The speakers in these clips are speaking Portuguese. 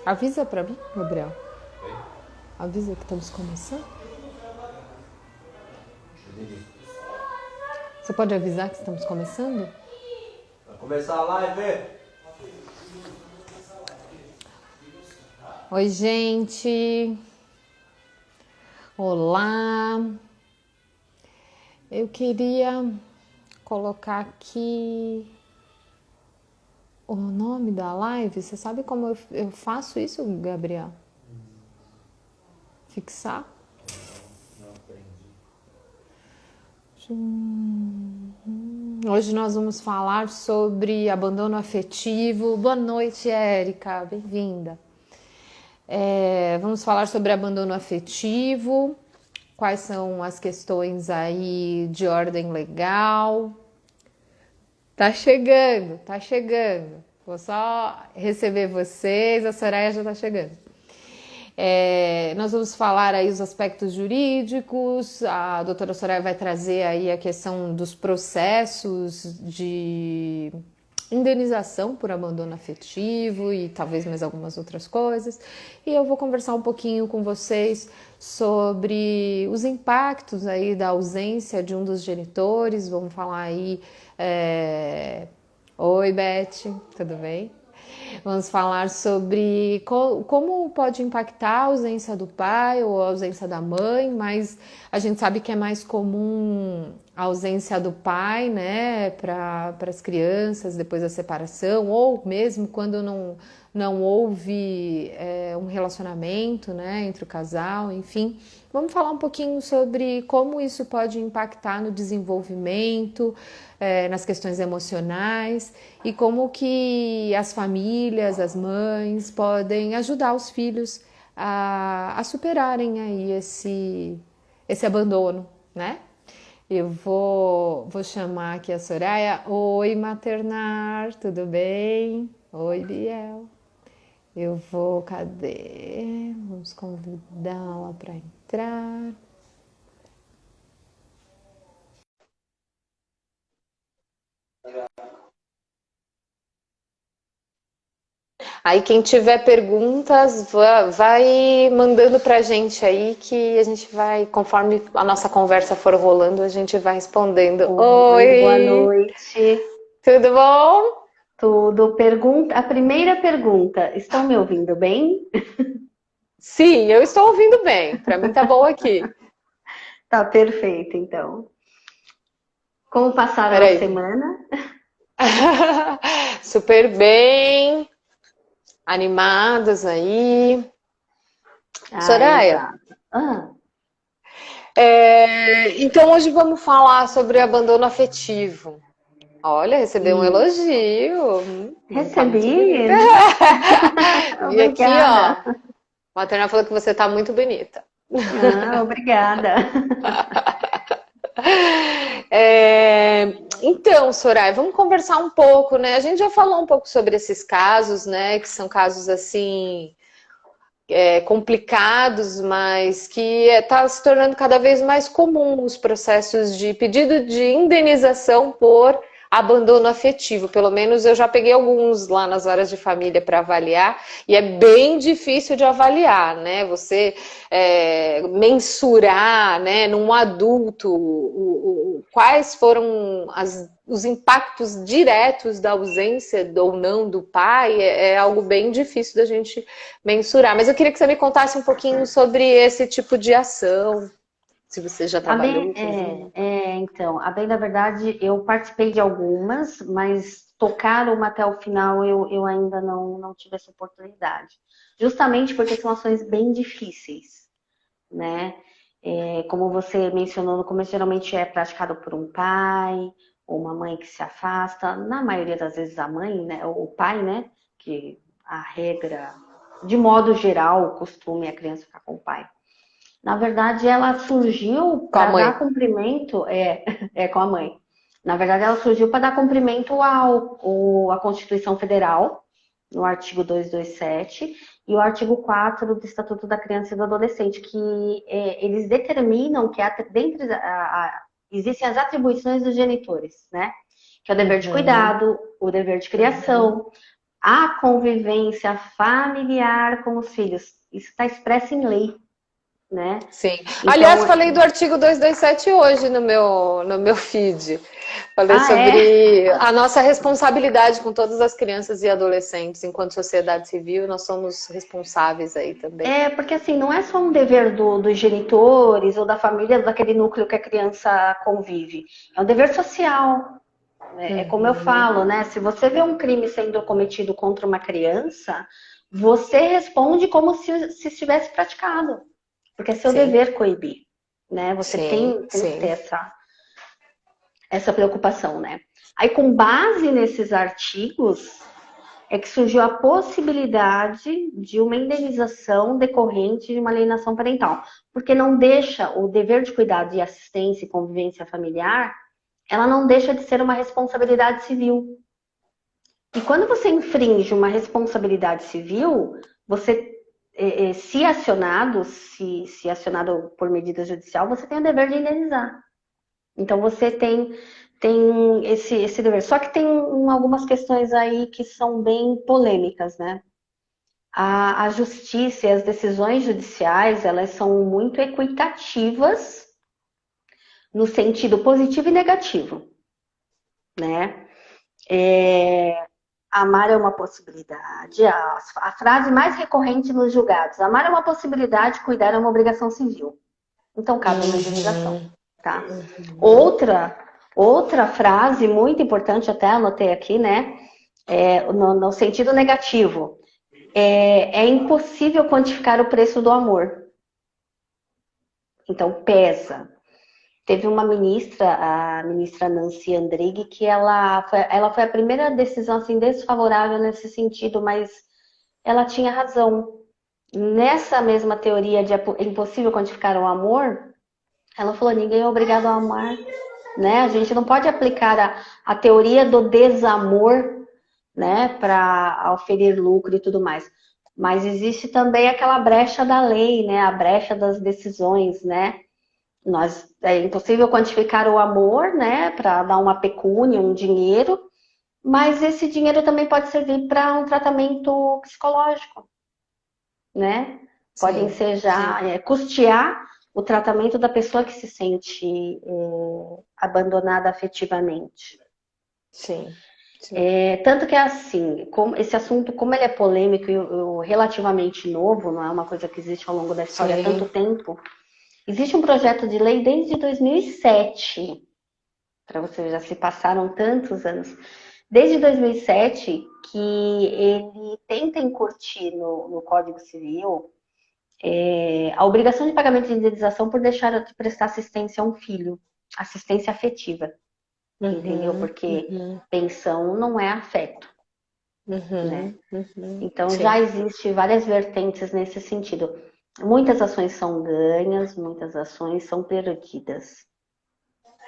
Avisa pra mim, Gabriel. Avisa que estamos começando. Você pode avisar que estamos começando? Vai começar a live! Oi, gente. Olá. Eu queria colocar aqui o nome da live. Você sabe como eu faço isso, Gabriel? Fixar? Não aprendi. Hoje nós vamos falar sobre abandono afetivo. Boa noite, Érica. Bem-vinda. Vamos falar sobre abandono afetivo. Quais são as questões aí de ordem legal? Tá chegando, tá chegando. Vou só receber vocês, a Soraya já tá chegando. Nós vamos falar aí os aspectos jurídicos, a doutora Soraya vai trazer aí a questão dos processos de indenização por abandono afetivo e talvez mais algumas outras coisas. E eu vou conversar um pouquinho com vocês sobre os impactos aí da ausência de um dos genitores. Vamos falar aí... Oi, Beth, tudo bem? Vamos falar sobre como pode impactar a ausência do pai ou a ausência da mãe, mas a gente sabe que é mais comum a ausência do pai, né, para as crianças depois da separação, ou mesmo quando não houve um relacionamento, né, entre o casal, enfim. Vamos falar um pouquinho sobre como isso pode impactar no desenvolvimento, nas questões emocionais e como que as famílias, as mães podem ajudar os filhos a superarem aí esse abandono, né? Eu vou chamar aqui a Soraya. Oi, maternar, tudo bem? Oi, Biel. Cadê? Vamos convidá-la para entrar. Aí quem tiver perguntas, vai mandando pra gente aí que a gente vai, conforme a nossa conversa for rolando, a gente vai respondendo. Oi, boa Oi, noite. tudo bom? Tudo? A primeira pergunta, estão me ouvindo bem? Sim, eu estou ouvindo bem. Pra mim tá bom aqui. Tá perfeito, então. Como passaram a Peraí. semana? Super bem, animadas aí. Ah, Soraya, exato. Ah, então hoje vamos falar sobre abandono afetivo. Olha, recebeu um e elogio. Tá muito bonita. recebi. Vi aqui, ó. Obrigada. A Materna falou que você tá muito bonita. Ah, obrigada. Então, Soraya, vamos conversar um pouco, né? A gente já falou um pouco sobre esses casos, né? Que são casos assim complicados, mas que está se tornando cada vez mais comum os processos de pedido de indenização por abandono afetivo. Pelo menos eu já peguei alguns lá nas horas de família para avaliar, e é bem difícil de avaliar, né? Você mensurar, né, num adulto quais foram os impactos diretos da ausência ou não do pai é algo bem difícil da gente mensurar. Mas eu queria que você me contasse um pouquinho sobre esse tipo de ação, se você já A trabalhou bem, com alguma. então, a bem da verdade, eu participei de algumas, mas tocar uma até o final eu ainda não tive essa oportunidade. Justamente porque são ações bem difíceis, né? Como você mencionou no começo, geralmente é praticado por um pai ou uma mãe que se afasta. Na maioria das vezes a mãe, né? Ou o pai, né? Que a regra, de modo geral, o costume é a criança ficar com o pai. Na verdade, ela surgiu Com a para mãe. dar cumprimento, com a mãe. Na verdade, ela surgiu para dar cumprimento à Constituição Federal, no artigo 227, e o artigo 4 do Estatuto da Criança e do Adolescente, que eles determinam que existem as atribuições dos genitores, né? Que é o dever de cuidado, o dever de criação, a convivência familiar com os filhos. Isso está expresso em lei, né? Sim. Então, Aliás, falei do artigo 227 hoje no meu feed. Falei é? sobre a nossa responsabilidade com todas as crianças e adolescentes. Enquanto sociedade civil, nós somos responsáveis aí também. Porque assim, não é só um dever dos genitores ou da família, daquele núcleo que a criança convive. É um dever social. É como eu falo, né? Se você vê um crime sendo cometido contra uma criança, você responde como se estivesse praticado. Porque é seu dever coibir, né? Você tem que ter essa preocupação, né? Aí, com base nesses artigos, é que surgiu a possibilidade de uma indenização decorrente de uma alienação parental. Porque não deixa o dever de cuidado e assistência e convivência familiar, ela não deixa de ser uma responsabilidade civil. E quando você infringe uma responsabilidade civil, você, se acionado por medida judicial, você tem o dever de indenizar. Então você tem esse dever. Só que tem algumas questões aí que são bem polêmicas, né? A justiça e as decisões judiciais, elas são muito equitativas no sentido positivo e negativo, né? Amar é uma possibilidade. A frase mais recorrente nos julgados: amar é uma possibilidade, cuidar é uma obrigação civil. Então cabe uma indenização, tá? Outra frase muito importante, até anotei aqui, né? No sentido negativo: é impossível quantificar o preço do amor. Então pesa. Teve uma ministra, a ministra Nancy Andrighi, que ela foi a primeira decisão assim, desfavorável nesse sentido, mas ela tinha razão. Nessa mesma teoria de impossível quantificar o amor, ela falou: ninguém é obrigado a amar, né? A gente não pode aplicar a teoria do desamor, né, para oferir lucro e tudo mais. Mas existe também aquela brecha da lei, né? A brecha das decisões, né? É impossível quantificar o amor, né, para dar uma pecúnia, um dinheiro, mas esse dinheiro também pode servir para um tratamento psicológico, né? Pode ensejar, custear o tratamento da pessoa que se sente abandonada afetivamente. Sim. Tanto que é assim, esse assunto, como ele é polêmico e relativamente novo, não é uma coisa que existe ao longo da história há tanto tempo. Existe um projeto de lei desde 2007, para você ver, já se passaram tantos anos, desde 2007, que ele tenta incutir no Código Civil a obrigação de pagamento de indenização por deixar de prestar assistência a um filho, assistência afetiva, entendeu? Porque pensão não é afeto, né? Então já existe várias vertentes nesse sentido. Muitas ações são ganhas, muitas ações são perdidas.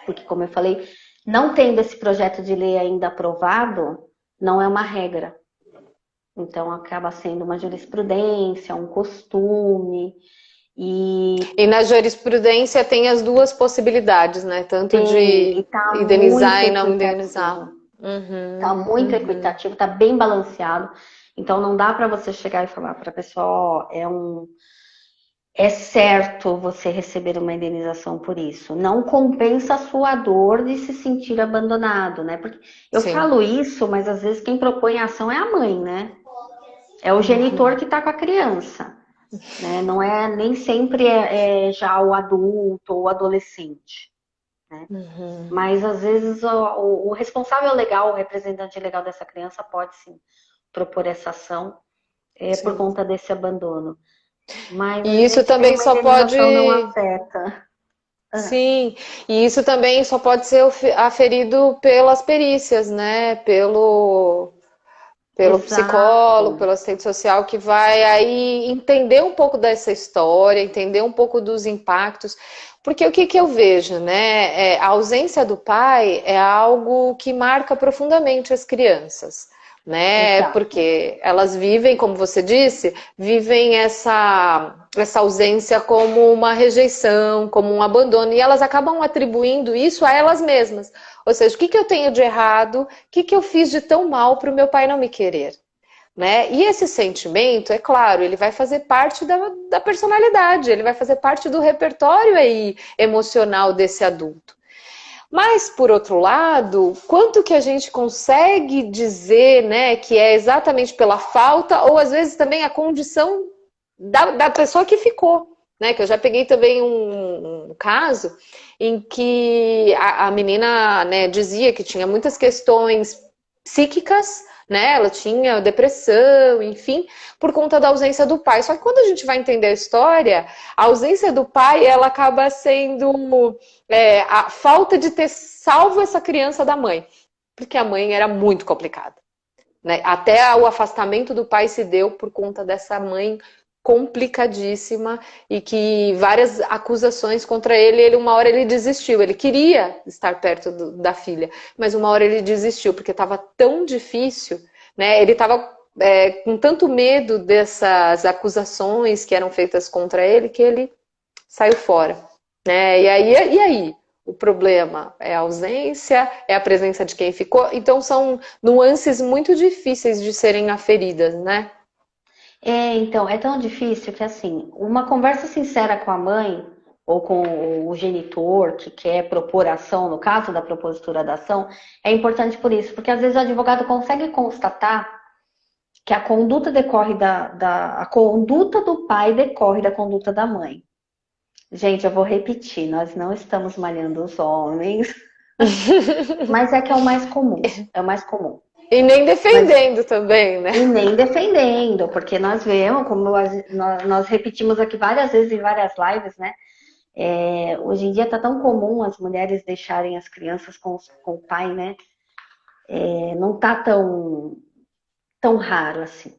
Porque, como eu falei, não tendo esse projeto de lei ainda aprovado, não é uma regra. Então, acaba sendo uma jurisprudência, um costume. E na jurisprudência tem as duas possibilidades, né? Tanto de indenizar e não indenizar. Está muito equitativo, está bem balanceado. Então, não dá para você chegar e falar para a pessoa: é certo você receber uma indenização por isso. Não compensa a sua dor de se sentir abandonado, né? Porque eu falo isso, mas às vezes quem propõe a ação é a mãe, né? É o genitor que está com a criança, né? Não é, nem sempre já o adulto ou o adolescente, né? Mas às vezes o responsável legal, o representante legal dessa criança pode sim propor essa ação por conta desse abandono. Mas e isso também só pode. Não afeta. Sim, e isso também só pode ser aferido pelas perícias, né? Pelo psicólogo, pelo assistente social, que vai aí entender um pouco dessa história, entender um pouco dos impactos. Porque o que eu vejo, né? A ausência do pai é algo que marca profundamente as crianças, né? Exato. Porque elas vivem, como você disse, vivem essa ausência como uma rejeição, como um abandono, e elas acabam atribuindo isso a elas mesmas. Ou seja, o que eu tenho de errado? O que eu fiz de tão mal para o meu pai não me querer? né? E esse sentimento, é claro, ele vai fazer parte da personalidade, ele vai fazer parte do repertório aí emocional desse adulto. Mas, por outro lado, quanto que a gente consegue dizer, né, que é exatamente pela falta, ou às vezes também a condição da pessoa que ficou, né? Que eu já peguei também um caso em que a menina, né, dizia que tinha muitas questões psíquicas, né? Ela tinha depressão, enfim, por conta da ausência do pai. Só que quando a gente vai entender a história, a ausência do pai, ela acaba sendo a falta de ter salvo essa criança da mãe, porque a mãe era muito complicada, né? Até o afastamento do pai se deu por conta dessa mãe complicadíssima e que várias acusações contra ele, uma hora ele desistiu, ele queria estar perto da filha, mas uma hora ele desistiu, porque estava tão difícil, né? Ele estava com tanto medo dessas acusações que eram feitas contra ele, que ele saiu fora, né? E aí? O problema é a ausência, é a presença de quem ficou, então são nuances muito difíceis de serem aferidas, né? Então, é tão difícil que, assim, uma conversa sincera com a mãe ou com o genitor que quer propor ação, no caso da propositura da ação, é importante por isso, porque às vezes o advogado consegue constatar que a conduta decorre a conduta do pai decorre da conduta da mãe. Gente, eu vou repetir, nós não estamos malhando os homens, mas é que é o mais comum, é o mais comum. E nem defendendo também, né? E nem defendendo, porque nós vemos, como nós repetimos aqui várias vezes em várias lives, né? Hoje em dia tá tão comum as mulheres deixarem as crianças com o pai, né? Não tá tão raro assim.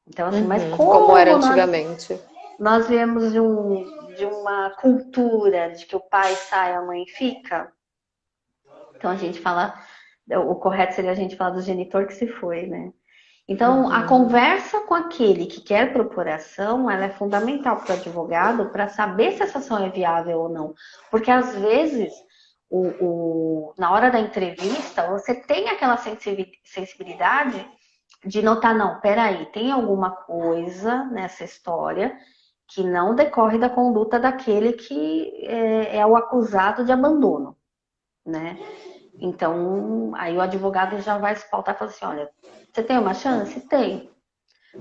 Então, assim, mas como era antigamente. Nós viemos de uma cultura de que o pai sai, a mãe fica. Então a gente fala, o correto seria a gente falar do genitor que se foi, né? Então, a conversa com aquele que quer propor ação, ela é fundamental para o advogado para saber se essa ação é viável ou não. Porque, às vezes, na hora da entrevista, você tem aquela sensibilidade de notar, não, peraí, tem alguma coisa nessa história que não decorre da conduta daquele que é o acusado de abandono, né? Então, aí o advogado já vai se pautar e falar assim, olha, você tem uma chance? Tem.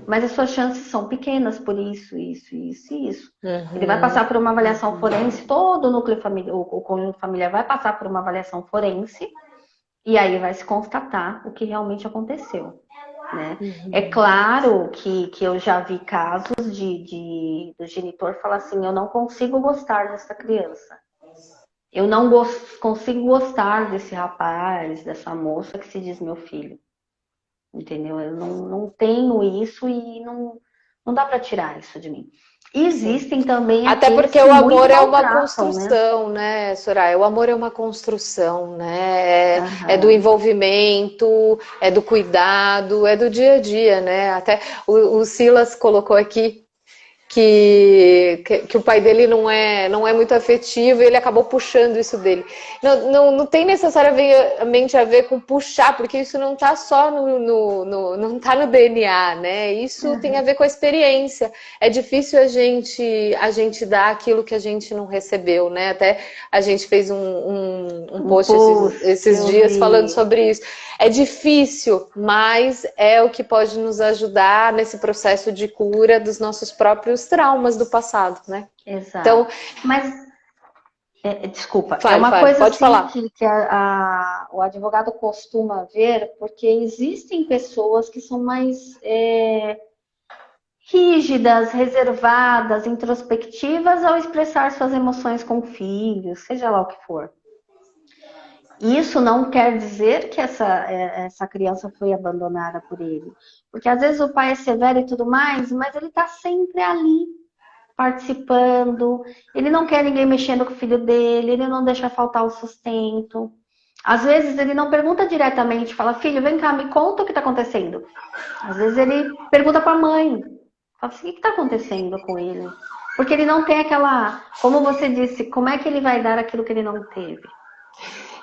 Mas as suas chances são pequenas por isso, isso, isso e isso. Ele vai passar por uma avaliação forense, todo o núcleo familiar, o cônjuge familiar vai passar por uma avaliação forense, e aí vai se constatar o que realmente aconteceu. Né? É claro que eu já vi casos do genitor falar assim, eu não consigo gostar dessa criança. Eu não consigo gostar desse rapaz, dessa moça que se diz meu filho. Entendeu? Eu não tenho isso e não dá para tirar isso de mim. Existem também até aqueles porque que o amor é uma maltratam, construção, né, Soraya? O amor é uma construção, né? Aham. É do envolvimento, é do cuidado, é do dia a dia, né? Até o Silas colocou aqui que o pai dele não é muito afetivo e ele acabou puxando isso dele. Não tem necessariamente a ver com puxar, porque isso não está só não tá no DNA, né? Isso tem a ver com a experiência. É difícil a gente dar aquilo que a gente não recebeu, né? Até a gente fez um post esses dias falando sobre isso. É difícil, mas é o que pode nos ajudar nesse processo de cura dos nossos próprios traumas do passado, né? Exato. Então, mas desculpa, é uma coisa pode assim falar. que o advogado costuma ver, porque existem pessoas que são mais rígidas, reservadas, introspectivas ao expressar suas emoções com filhos, seja lá o que for. Isso não quer dizer que essa criança foi abandonada por ele. Porque às vezes o pai é severo e tudo mais, mas ele está sempre ali, participando. Ele não quer ninguém mexendo com o filho dele, ele não deixa faltar o sustento. Às vezes ele não pergunta diretamente, fala, filho, vem cá, me conta o que está acontecendo. Às vezes ele pergunta para a mãe, fala assim, o que está acontecendo com ele? Porque ele não tem aquela, como você disse, como é que ele vai dar aquilo que ele não teve?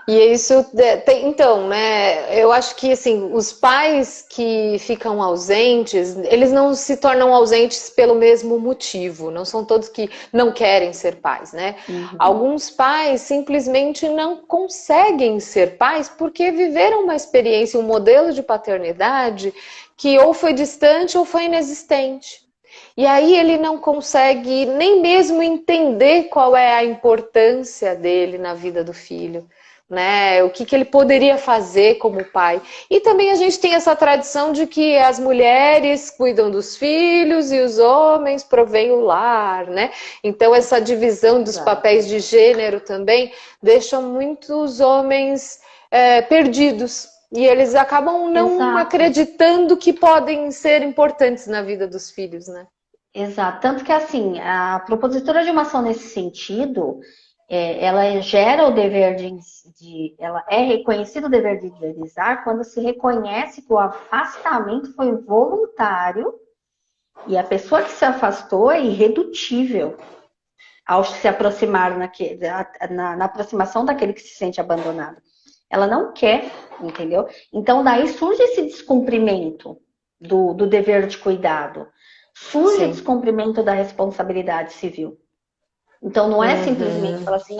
E isso então, né? Eu acho que assim, os pais que ficam ausentes, eles não se tornam ausentes pelo mesmo motivo. Não são todos que não querem ser pais, né? Uhum. Alguns pais simplesmente não conseguem ser pais porque viveram uma experiência, um modelo de paternidade que ou foi distante ou foi inexistente. E aí ele não consegue nem mesmo entender qual é a importância dele na vida do filho, né? O que ele poderia fazer como pai. E também a gente tem essa tradição de que as mulheres cuidam dos filhos e os homens provêm o lar, né? Então essa divisão dos Exato. papéis de gênero também deixa muitos homens perdidos. E eles acabam não Exato. acreditando que podem ser importantes na vida dos filhos, né? Exato. Tanto que, assim, a propositura de uma ação nesse sentido, ela gera o dever ela é reconhecido o dever de indenizar quando se reconhece que o afastamento foi voluntário e a pessoa que se afastou é irredutível ao se aproximar na aproximação daquele que se sente abandonado. Ela não quer, entendeu? Então, daí surge esse descumprimento do dever de cuidado. Surge o Sim. descumprimento da responsabilidade civil. Então, não é simplesmente Uhum. falar assim,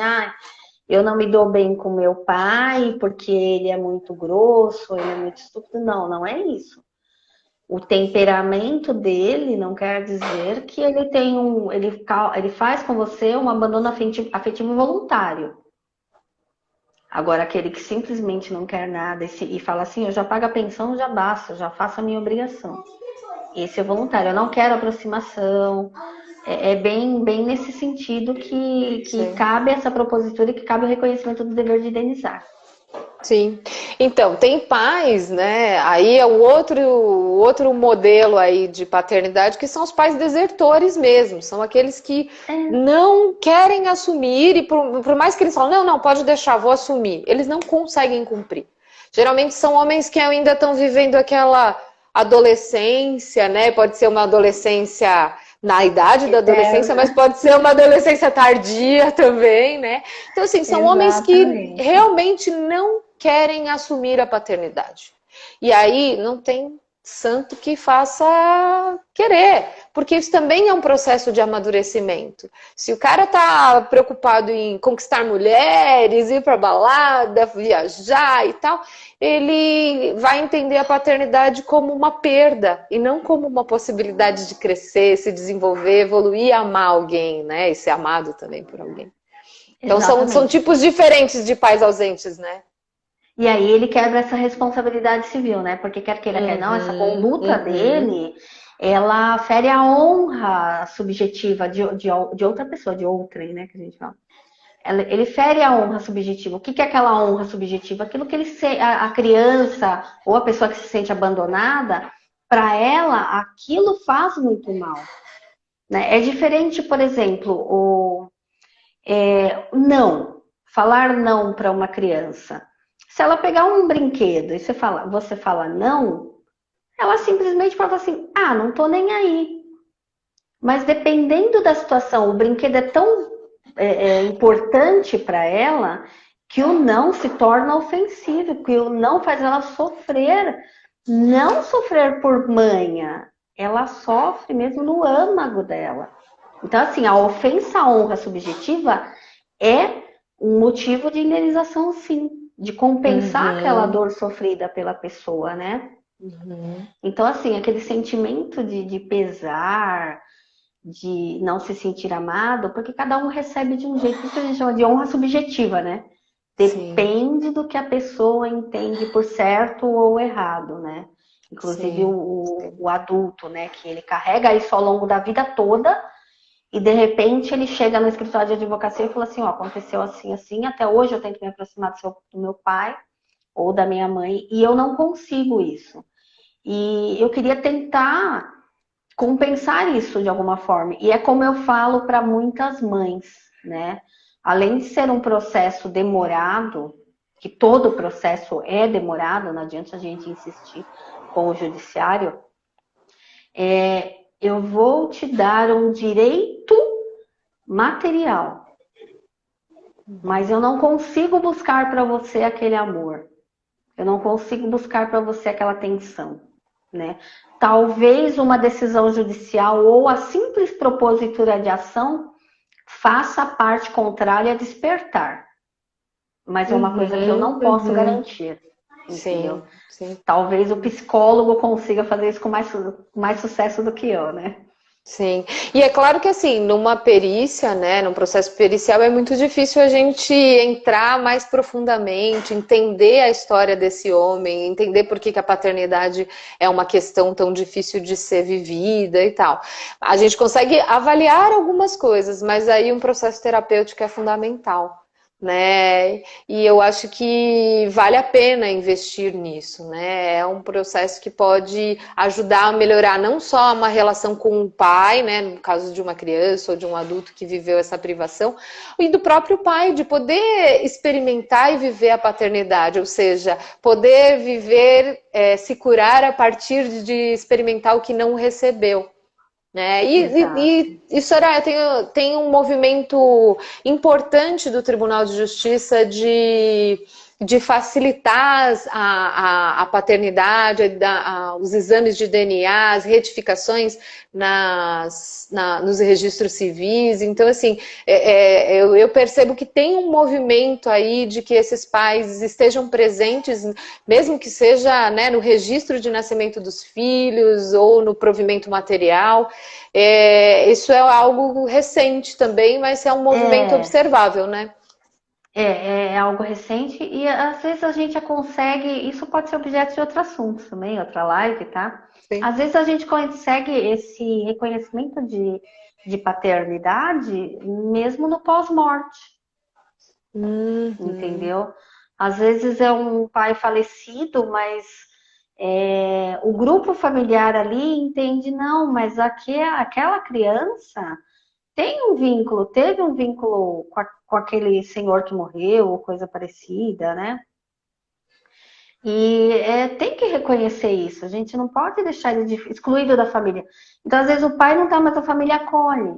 eu não me dou bem com meu pai porque ele é muito grosso, ele é muito estúpido. Não, não é isso. O temperamento dele não quer dizer que ele tem ele faz com você um abandono afetivo voluntário. Agora, aquele que simplesmente não quer nada e fala assim, eu já pago a pensão, já basta, eu já faço a minha obrigação. Esse é voluntário, eu não quero aproximação. É bem nesse sentido que Sim. cabe essa propositura e que cabe o reconhecimento do dever de indenizar. Sim. Então, tem pais, né? Aí é o outro modelo aí de paternidade que são os pais desertores mesmo. São aqueles que É, não querem assumir e por mais que eles falam, não, não, pode deixar, vou assumir. Eles não conseguem cumprir. Geralmente são homens que ainda estão vivendo aquela adolescência, né? Pode ser uma adolescência na idade da adolescência, mas eterna. pode ser uma adolescência tardia também, né? Então, assim, são homens que Exatamente. realmente não querem assumir a paternidade. E aí não tem santo que faça querer, porque isso também é um processo de amadurecimento. Se o cara tá preocupado em conquistar mulheres, ir pra balada, viajar e tal, ele vai entender a paternidade como uma perda e não como uma possibilidade de crescer, se desenvolver, evoluir, amar alguém, né? E ser amado também por alguém. Então são Exatamente. tipos diferentes de pais ausentes, né? E aí ele quebra essa responsabilidade civil, né? Porque quer queira, quer não, essa Uhum, conduta uhum. dele, ela fere a honra subjetiva de outra pessoa, de outrem, né? Que a gente fala. Ele fere a honra subjetiva. O que é aquela honra subjetiva? Aquilo que a criança ou a pessoa que se sente abandonada, para ela, aquilo faz muito mal. Né? É diferente, por exemplo, não. Falar não para uma criança. Se ela pegar um brinquedo e você fala não, ela simplesmente fala assim, não tô nem aí. Mas dependendo da situação, o brinquedo é tão importante para ela que o não se torna ofensivo, que o não faz ela sofrer. Não sofrer por manha, ela sofre mesmo no âmago dela. Então, assim, a ofensa à honra subjetiva é um motivo de indenização, sim, de compensar aquela Uhum, dor sofrida pela pessoa, né? uhum. Então, assim, aquele sentimento de pesar, de não se sentir amado, porque cada um recebe de um jeito, isso que a gente chama de honra subjetiva, né? Sim, Depende do que a pessoa entende por certo ou errado, né? Inclusive sim, o sim. adulto, né? Que ele carrega isso ao longo da vida toda e de repente ele chega no escritório de advocacia e fala assim, ó, aconteceu assim, assim, até hoje eu tento me aproximar do meu pai ou da minha mãe e eu não consigo isso. E eu queria tentar compensar isso de alguma forma. E é como eu falo para muitas mães, né? Além de ser um processo demorado, que todo processo é demorado, não adianta a gente insistir com o judiciário, eu vou te dar um direito material. mas eu não consigo buscar para você aquele amor. Eu não consigo buscar para você aquela atenção, né? Talvez uma decisão judicial ou a simples propositura de ação faça a parte contrária despertar. Mas é uma coisa que eu não posso garantir, entendeu? Sim. Talvez o psicólogo consiga fazer isso com mais sucesso do que eu, né? Sim, e é claro que assim, numa perícia, né, num processo pericial é muito difícil a gente entrar mais profundamente, entender a história desse homem, entender por que a paternidade é uma questão tão difícil de ser vivida e tal. A gente consegue avaliar algumas coisas, mas aí um processo terapêutico é fundamental. Né? E eu acho que vale a pena investir nisso, né? É um processo que pode ajudar a melhorar não só uma relação com o pai, né? No caso de uma criança ou de um adulto que viveu essa privação, e do próprio pai, de poder experimentar e viver a paternidade, ou seja, poder viver, se curar a partir de experimentar o que não recebeu. Né? Soraya, tem um movimento importante do Tribunal de Justiça de facilitar a paternidade, os exames de DNA, as retificações nos registros civis. Então, assim, eu percebo que tem um movimento aí de que esses pais estejam presentes, mesmo que seja, né, no registro de nascimento dos filhos ou no provimento material. Isso é algo recente também, mas é um movimento observável, né? É algo recente e às vezes a gente consegue, isso pode ser objeto de outro assunto também, outra live, tá? Sim. Às vezes a gente consegue esse reconhecimento de paternidade mesmo no pós-morte, entendeu? Às vezes é um pai falecido, mas o grupo familiar ali entende, não, mas aquela criança tem um vínculo, teve um vínculo com aquele senhor que morreu, ou coisa parecida, né? E tem que reconhecer isso, a gente não pode deixar ele excluído da família. Então, às vezes, o pai não tá, mas a família acolhe,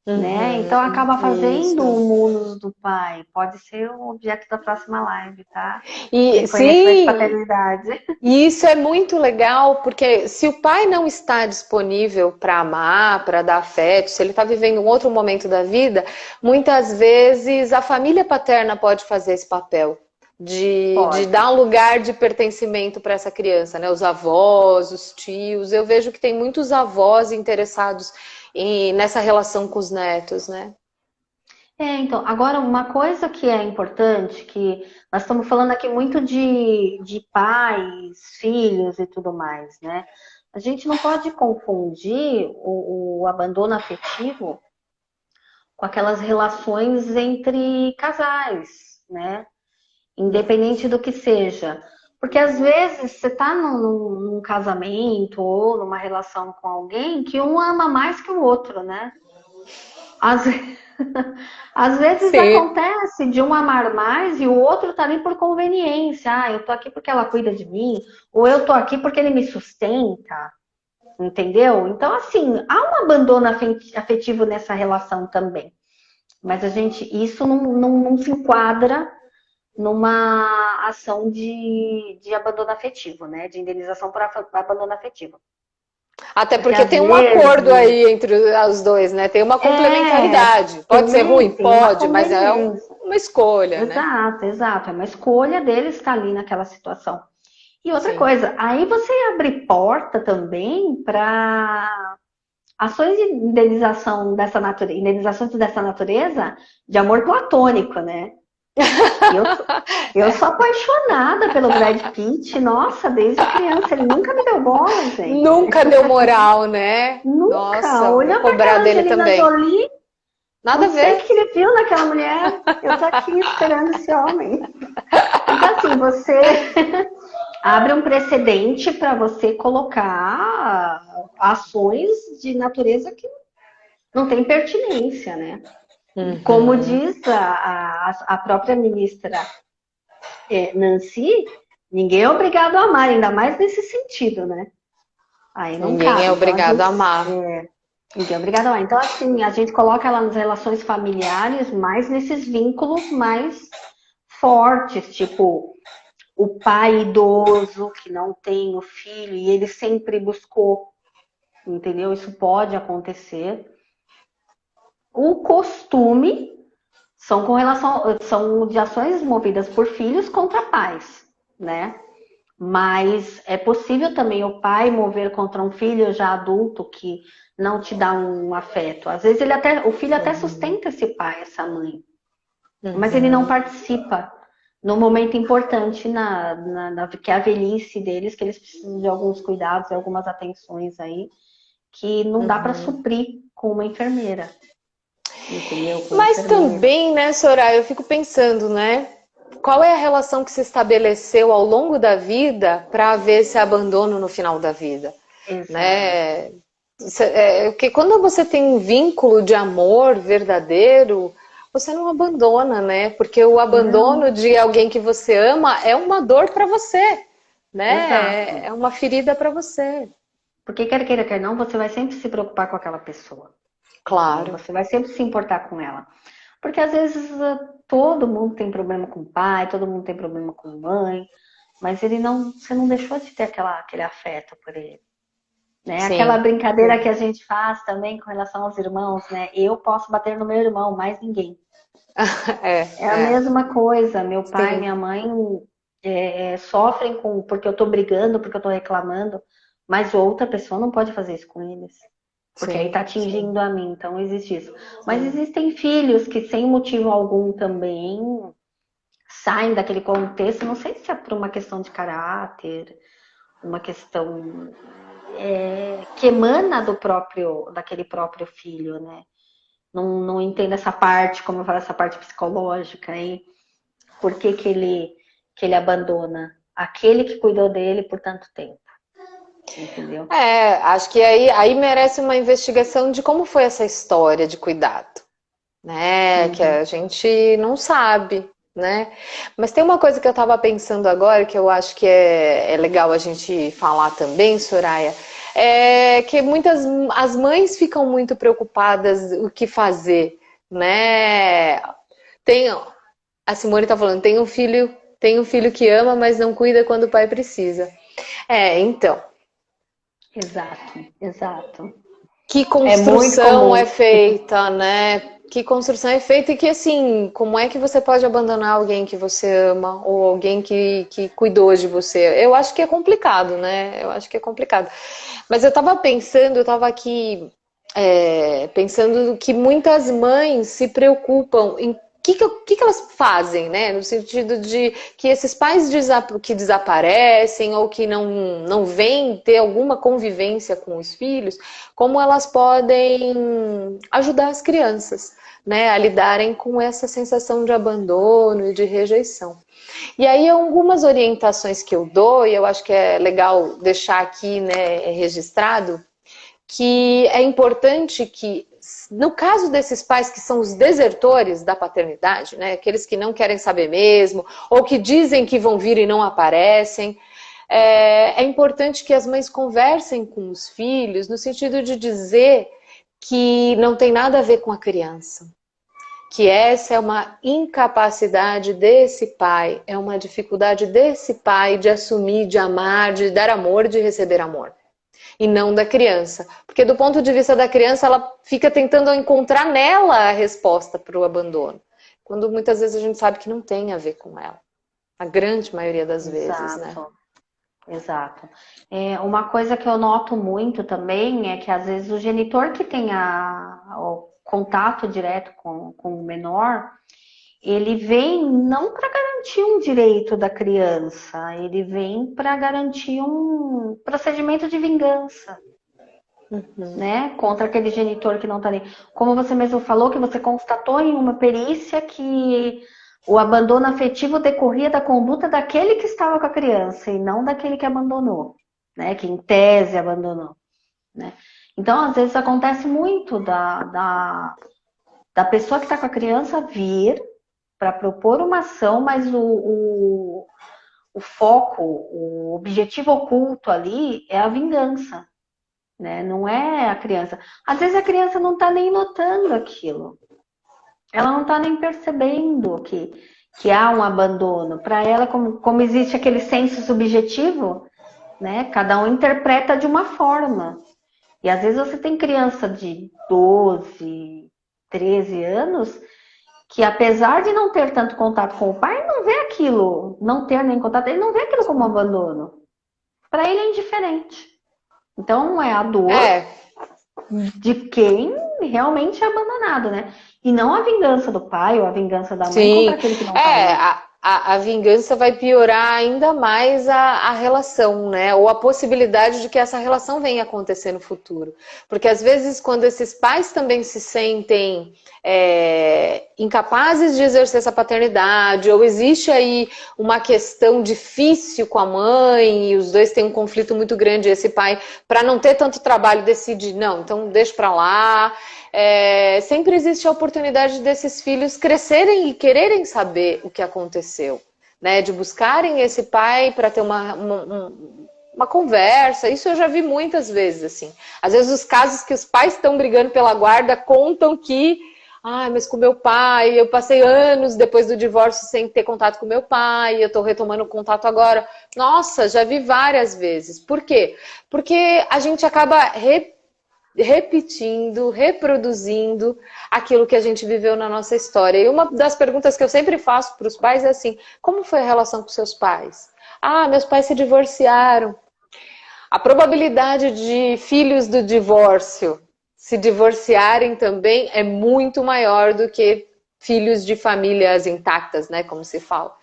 né? Então, acaba fazendo o munus do pai. Pode ser o objeto da próxima live, tá? Reconhecimento de paternidade. E isso é muito legal, porque se o pai não está disponível para amar, para dar afeto, se ele está vivendo um outro momento da vida, muitas vezes a família paterna pode fazer esse papel. De dar um lugar de pertencimento para essa criança, né? Os avós, os tios. Eu vejo que tem muitos avós interessados nessa relação com os netos, né? Então, agora uma coisa que é importante, que nós estamos falando aqui muito de pais, filhos e tudo mais, né? A gente não pode confundir o abandono afetivo com aquelas relações entre casais, né? Independente do que seja. Porque às vezes você está num casamento ou numa relação com alguém que um ama mais que o outro, né? Às vezes acontece de um amar mais e o outro tá ali por conveniência. Eu tô aqui porque ela cuida de mim, ou eu tô aqui porque ele me sustenta, entendeu? Então, assim, há um abandono afetivo nessa relação também. Mas isso não se enquadra numa ação de abandono afetivo, né? De indenização por abandono afetivo. Até porque tem um acordo aí entre os dois, né? Tem uma complementaridade. Pode ser ruim? Pode, mas é uma escolha, né? Exato. É uma escolha deles estar ali naquela situação. E outra coisa, aí você abre porta também para ações de indenizações dessa natureza de amor platônico, né? Eu sou apaixonada pelo Brad Pitt, nossa, desde criança, ele nunca me deu bola, gente. Nunca deu moral, né? Nunca. Nossa, olha vou cobrar dele também. Jolie, nada a ver. Não sei o que ele viu naquela mulher, eu tô aqui esperando esse homem. Então, assim, você abre um precedente para você colocar ações de natureza que não tem pertinência, né? Como diz a própria ministra Nancy, ninguém é obrigado a amar, ainda mais nesse sentido, né? Aí não Ninguém cabe. é obrigado a amar. Então, obrigada, mãe. Então, assim, a gente coloca ela nas relações familiares, mais nesses vínculos mais fortes, tipo, o pai idoso que não tem o filho e ele sempre buscou, entendeu? Isso pode acontecer. O costume são de ações movidas por filhos contra pais, né? Mas é possível também o pai mover contra um filho já adulto que não te dá um afeto. Às vezes o filho até sustenta esse pai, essa mãe, mas ele não Uhum. participa no momento importante que é a velhice deles, que eles precisam de alguns cuidados e algumas atenções aí, que não dá para Uhum. suprir com uma enfermeira, entendeu? Com um Mas enfermeiro. também, né, Soraya, eu fico pensando, né? Qual é a relação que se estabeleceu ao longo da vida para haver esse abandono no final da vida, Exato. né? Porque quando você tem um vínculo de amor verdadeiro, você não abandona, né? Porque o abandono Não, de alguém que você ama é uma dor para você, né? exato. É uma ferida para você. Porque quer queira, quer não, você vai sempre se preocupar com aquela pessoa. Entendeu? Claro, Você vai sempre se importar com ela. Porque às vezes todo mundo tem problema com o pai, todo mundo tem problema com a mãe, mas você não deixou de ter aquele afeto por ele. Né? Aquela sim. brincadeira que a gente faz também com relação aos irmãos, né? Eu posso bater no meu irmão, mais ninguém. É a É, mesma coisa. Meu pai e sim, minha mãe sofrem porque eu tô brigando, porque eu tô reclamando, mas outra pessoa não pode fazer isso com eles. Porque aí sim, tá atingindo a mim, então existe isso. Mas existem filhos que, sem motivo algum, também saem daquele contexto. Não sei se é por uma questão de caráter, uma questão que emana daquele próprio filho, né? Não entendo essa parte, como eu falo, essa parte psicológica aí. Por que ele abandona aquele que cuidou dele por tanto tempo, entendeu? acho que aí merece uma investigação de como foi essa história de cuidado, né? Que Uhum. a gente não sabe, né? Mas tem uma coisa que eu estava pensando agora que eu acho que é legal a gente falar também, Soraya, é que muitas as mães ficam muito preocupadas o que fazer, né? Tem a Simone tá falando, tem um filho que ama, mas não cuida quando o pai precisa. Então. Exato, exato. Que É muito construção é comum. feita, né? Que construção é feita e que, assim, como é que você pode abandonar alguém que você ama ou alguém que cuidou de você? Eu acho que é complicado, né? Eu acho que é complicado. Mas eu tava aqui pensando que muitas mães se preocupam em que elas fazem, né? No sentido de que esses pais que desaparecem ou que não vêm ter alguma convivência com os filhos, como elas podem ajudar as crianças, né, a lidarem com essa sensação de abandono e de rejeição. E aí algumas orientações que eu dou, e eu acho que é legal deixar aqui, né, registrado, que é importante que, no caso desses pais que são os desertores da paternidade, né, aqueles que não querem saber mesmo, ou que dizem que vão vir e não aparecem, é importante que as mães conversem com os filhos no sentido de dizer que não tem nada a ver com a criança, que essa é uma incapacidade desse pai, é uma dificuldade desse pai de assumir, de amar, de dar amor, de receber amor e não da criança. Porque do ponto de vista da criança, ela fica tentando encontrar nela a resposta para o abandono, quando muitas vezes a gente sabe que não tem a ver com ela. A grande maioria das vezes, né? Exato, exato. Uma coisa que eu noto muito também é que às vezes o genitor que tem o contato direto com o menor, ele vem não para garantir um direito da criança, ele vem para garantir um procedimento de vingança, Uhum. né? Contra aquele genitor que não tá ali. Como você mesmo falou, que você constatou em uma perícia que o abandono afetivo decorria da conduta daquele que estava com a criança e não daquele que abandonou, né? Que em tese abandonou, né? Então, às vezes acontece muito da pessoa que está com a criança vir para propor uma ação, mas o foco, o objetivo oculto ali é a vingança. né? Não é a criança. Às vezes a criança não está nem notando aquilo. Ela não está nem percebendo que há um abandono. Para ela, como existe aquele senso subjetivo, né? Cada um interpreta de uma forma. E às vezes você tem criança de 12, 13 anos que, apesar de não ter tanto contato com o pai, não vê aquilo, não ter nem contato, ele não vê aquilo como abandono. Para ele é indiferente. Então é a dor É, de quem realmente é abandonado, né? E não a vingança do pai ou a vingança da mãe contra sim. aquele que não tá É, ali. a vingança vai piorar ainda mais a relação, né? Ou a possibilidade de que essa relação venha a acontecer no futuro. Porque às vezes, quando esses pais também se sentem incapazes de exercer essa paternidade, ou existe aí uma questão difícil com a mãe, e os dois têm um conflito muito grande, e esse pai, para não ter tanto trabalho, decide, não, então deixa pra lá. Sempre existe a oportunidade desses filhos crescerem e quererem saber o que aconteceu, né? De buscarem esse pai para ter uma conversa. Isso eu já vi muitas vezes, assim. Às vezes os casos que os pais estão brigando pela guarda contam que mas com meu pai, eu passei anos depois do divórcio sem ter contato com meu pai, eu tô retomando o contato agora. Nossa, já vi várias vezes. Por quê? Porque a gente acaba repetindo, reproduzindo aquilo que a gente viveu na nossa história. E uma das perguntas que eu sempre faço para os pais é assim: como foi a relação com seus pais? Meus pais se divorciaram. A probabilidade de filhos do divórcio se divorciarem também é muito maior do que filhos de famílias intactas, né, como se fala.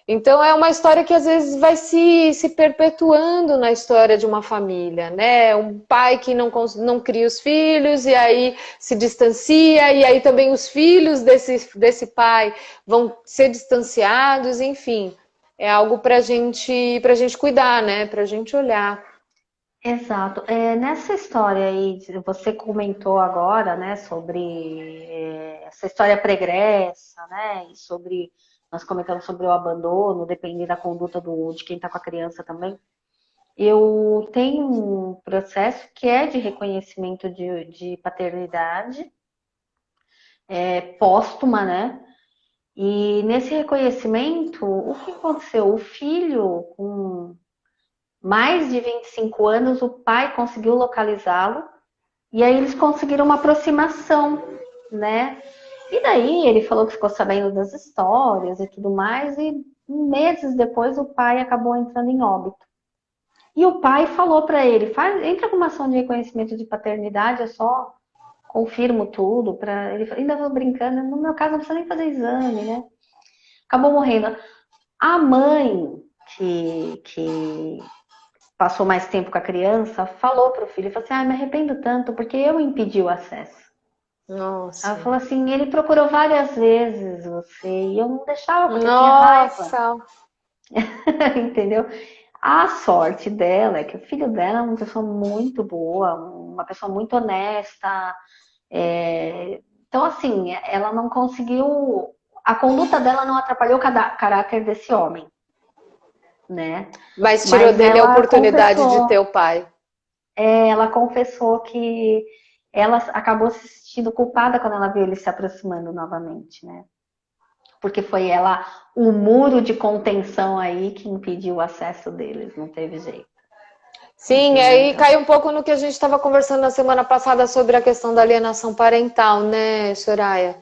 Então é uma história que às vezes vai se perpetuando na história de uma família, né? Um pai que não cria os filhos e aí se distancia, e aí também os filhos desse pai vão ser distanciados, enfim. É algo pra gente cuidar, né? Pra gente olhar. Exato. Nessa história aí, você comentou agora, né, sobre essa história pregressa, né, e sobre, nós comentamos sobre o abandono, dependendo da conduta de quem está com a criança também. Eu tenho um processo que é de reconhecimento de paternidade, póstuma, né? E nesse reconhecimento, o que aconteceu? O filho, com mais de 25 anos, o pai conseguiu localizá-lo e aí eles conseguiram uma aproximação, né? E daí ele falou que ficou sabendo das histórias e tudo mais, e meses depois o pai acabou entrando em óbito. E o pai falou para ele: entra com uma ação de reconhecimento de paternidade, eu só confirmo tudo. Ele ainda vou brincando, no meu caso não precisa nem fazer exame, né? Acabou morrendo. A mãe que passou mais tempo com a criança falou para o filho, falou assim: me arrependo tanto porque eu impedi o acesso. Ela Nossa. falou assim: ele procurou várias vezes você e eu não deixava porque eu tinha raiva. Nossa. Entendeu? A sorte dela é que o filho dela é uma pessoa muito boa, uma pessoa muito honesta. Então, assim, ela não conseguiu. A conduta dela não atrapalhou o caráter desse homem, né? Mas tirou Mas dele a oportunidade de ter o pai. ela confessou que ela acabou se sentindo culpada quando ela viu ele se aproximando novamente, né? Porque foi ela, o muro de contenção aí que impediu o acesso deles, não teve jeito. Sim, Entendeu? aí Então, cai um pouco no que a gente estava conversando na semana passada sobre a questão da alienação parental, né, Soraya?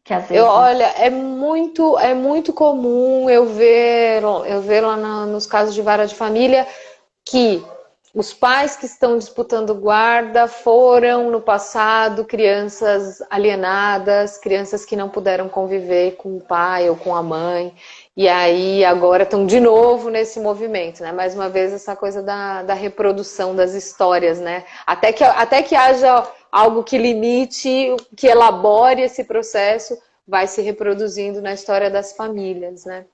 que às vezes. Olha, é muito comum eu ver lá nos casos de vara de família que os pais que estão disputando guarda foram no passado crianças alienadas, crianças que não puderam conviver com o pai ou com a mãe. E aí agora estão de novo nesse movimento, né? Mais uma vez essa coisa da reprodução das histórias, né? Até que haja algo que limite, que elabore esse processo, vai se reproduzindo na história das famílias, né?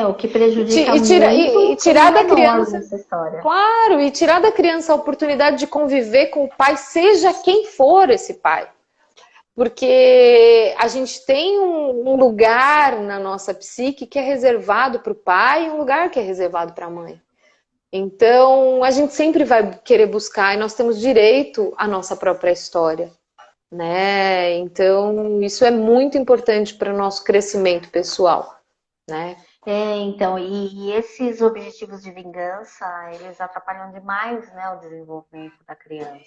O que prejudica E muito tirar o da menor criança, nessa história. claro, e tirar da criança a oportunidade de conviver com o pai, seja quem for esse pai. Porque a gente tem um lugar na nossa psique que é reservado para o pai e um lugar que é reservado para a mãe. Então, a gente sempre vai querer buscar e nós temos direito à nossa própria história, né? Então, isso é muito importante para o nosso crescimento pessoal, né? Então, e esses objetivos de vingança, eles atrapalham demais, né, o desenvolvimento da criança.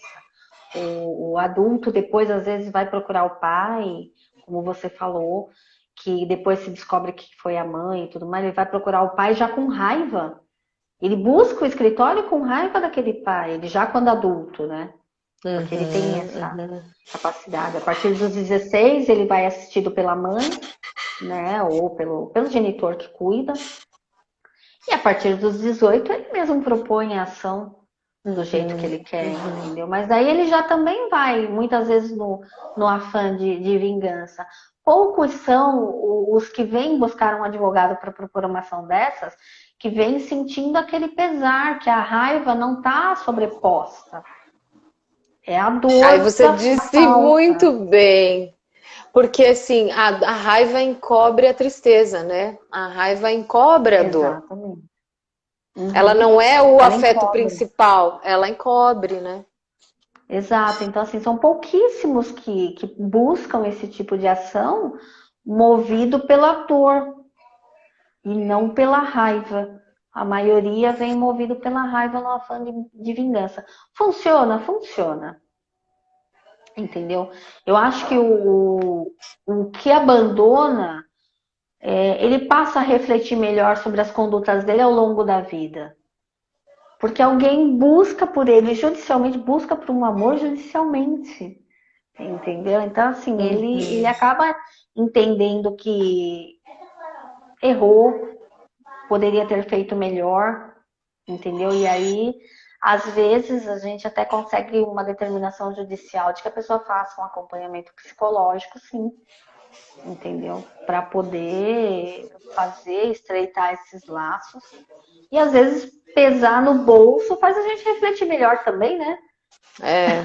O adulto depois, às vezes, vai procurar o pai, como você falou, que depois se descobre que foi a mãe e tudo mais, ele vai procurar o pai já com raiva. Ele busca o escritório com raiva daquele pai, ele já quando adulto, né? Porque ele tem essa capacidade. A partir dos 16, ele vai assistido pela mãe, né? Ou pelo genitor que cuida. E a partir dos 18, ele mesmo propõe a ação do jeito que ele quer, entendeu? Mas daí ele já também vai, muitas vezes, no afã de vingança. Poucos são os que vêm buscar um advogado para propor uma ação dessas, que vêm sentindo aquele pesar, que a raiva não está sobreposta. É a dor Aí você da disse falta. muito bem. Porque assim, a raiva encobre a tristeza, né? A raiva encobre a dor. Exatamente. Ela não é o Ela afeto encobre. principal, ela encobre, né? Exato. Então, assim, são pouquíssimos que buscam esse tipo de ação movido pela dor e não pela raiva. A maioria vem movido pela raiva no afã de vingança. Funciona? Funciona. Entendeu? Eu acho que o que abandona, ele passa a refletir melhor sobre as condutas dele ao longo da vida. Porque alguém busca por ele judicialmente, busca por um amor judicialmente. Entendeu? Então, assim, ele acaba entendendo que errou, poderia ter feito melhor, entendeu? E aí, às vezes, a gente até consegue uma determinação judicial de que a pessoa faça um acompanhamento psicológico, sim, entendeu? Para poder fazer, estreitar esses laços. E às vezes pesar no bolso faz a gente refletir melhor também, né? É.